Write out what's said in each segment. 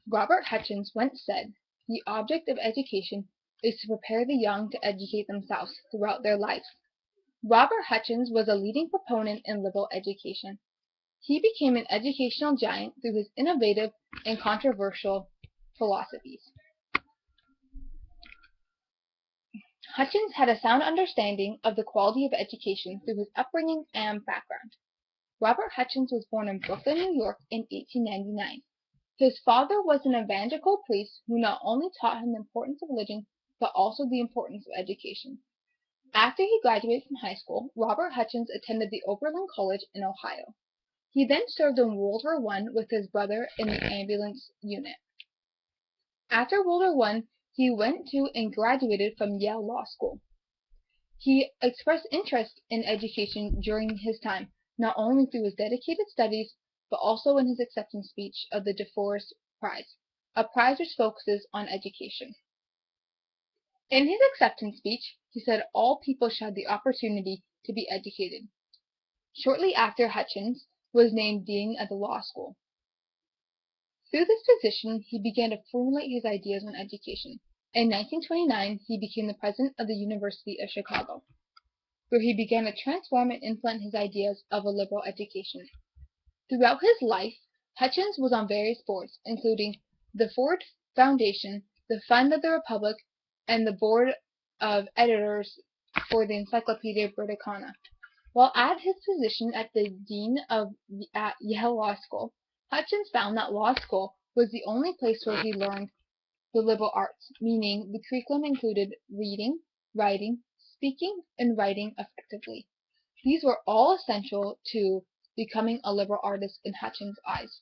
Robert Hutchins once said, "The object of education is to prepare the young to educate themselves throughout their lives." Robert Hutchins was a leading proponent in liberal education. He became an educational giant through his innovative and controversial philosophies. Hutchins had a sound understanding of the quality of education through his upbringing and background. Robert Hutchins was born in Brooklyn, New York in 1899. His father was an evangelical priest who not only taught him the importance of religion, but also the importance of education. After he graduated from high school, Robert Hutchins attended the Oberlin College in Ohio. He then served in World War I with his brother in the ambulance unit. After World War I, he went to and graduated from Yale Law School. He expressed interest in education during his time, not only through his dedicated studies, but also in his acceptance speech of the DeForest Prize, a prize which focuses on education. In his acceptance speech, he said all people should have the opportunity to be educated. Shortly after, Hutchins was named dean at the law school. Through this position, he began to formulate his ideas on education. In 1929, he became the president of the University of Chicago, where he began to transform and implement his ideas of a liberal education. Throughout his life, Hutchins was on various boards, including the Ford Foundation, the Fund of the Republic, and the Board of Editors for the Encyclopedia Britannica. While at his position as the dean at Yale Law School, Hutchins found that law school was the only place where he learned the liberal arts, meaning the curriculum included reading, writing, speaking, and writing effectively. These were all essential to becoming a liberal artist in Hutchins' eyes.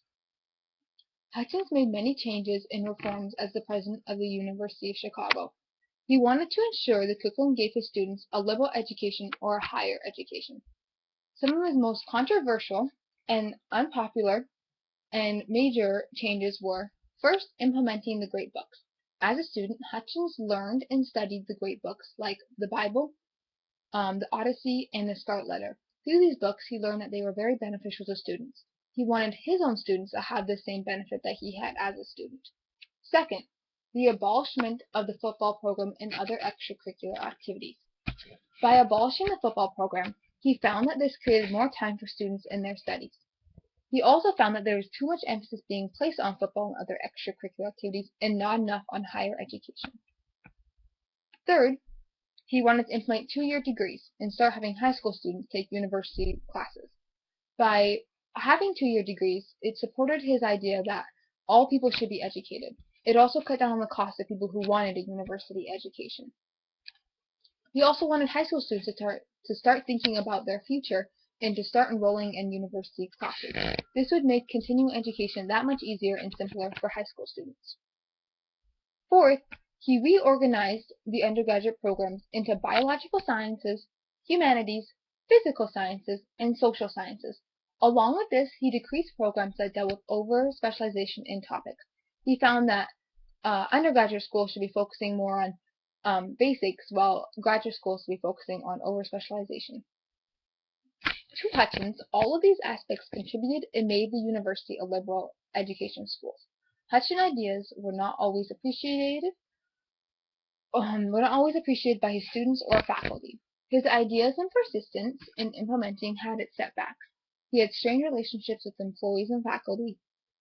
Hutchins made many changes and reforms as the president of the University of Chicago. He wanted to ensure the curriculum gave his students a liberal education or a higher education. Some of his most controversial and unpopular and major changes were, first, implementing the great books. As a student, Hutchins learned and studied the great books like the Bible, the Odyssey, and the Scarlet Letter. Through these books, he learned that they were very beneficial to students. He wanted his own students to have the same benefit that he had as a student. Second, the abolishment of the football program and other extracurricular activities. By abolishing the football program, he found that this created more time for students in their studies. He also found that there was too much emphasis being placed on football and other extracurricular activities and not enough on higher education. Third, he wanted to implement 2-year degrees and start having high school students take university classes. By having 2-year degrees, it supported his idea that all people should be educated. It also cut down on the cost of people who wanted a university education. He also wanted high school students to start thinking about their future and to start enrolling in university classes. This would make continuing education that much easier and simpler for high school students. Fourth, he reorganized the undergraduate programs into biological sciences, humanities, physical sciences, and social sciences. Along with this, he decreased programs that dealt with over-specialization in topics. He found that undergraduate schools should be focusing more on basics, while graduate schools should be focusing on over-specialization. To Hutchins, all of these aspects contributed and made the university a liberal education school. Hutchins' ideas were not always appreciated by his students or faculty. His ideas and persistence in implementing had its setbacks. He had strained relationships with employees and faculty.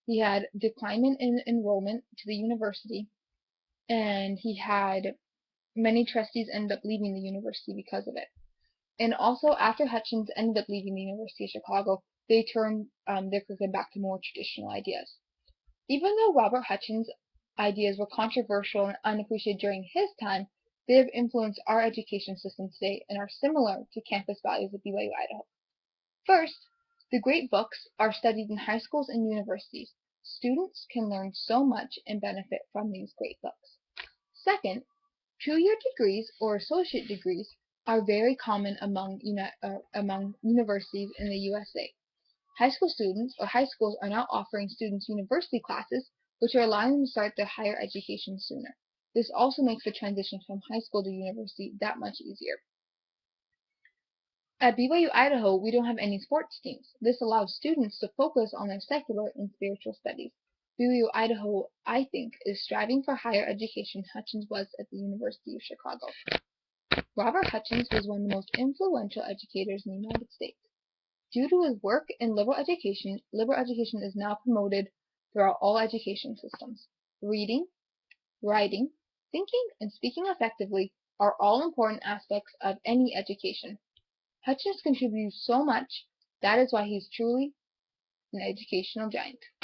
He had decline in enrollment to the university, and he had many trustees end up leaving the university because of it. And also, after Hutchins ended up leaving the University of Chicago, they turned their curriculum back to more traditional ideas. Even though Robert Hutchins' ideas were controversial and unappreciated during his time, they have influenced our education system today and are similar to campus values at BYU, Idaho. First, the great books are studied in high schools and universities. Students can learn so much and benefit from these great books. Second, 2-year degrees or associate degrees are very common among universities in the USA. High school students or high schools are now offering students university classes, which are allowing them to start their higher education sooner. This also makes the transition from high school to university that much easier. At BYU, Idaho, we don't have any sports teams. This allows students to focus on their secular and spiritual studies. BYU, Idaho, I think, is striving for higher education Hutchins was at the University of Chicago. Robert Hutchins was one of the most influential educators in the United States. Due to his work in liberal education is now promoted throughout all education systems. Reading, writing, thinking, and speaking effectively are all important aspects of any education. Hutchins contributes so much, that is why he's truly an educational giant.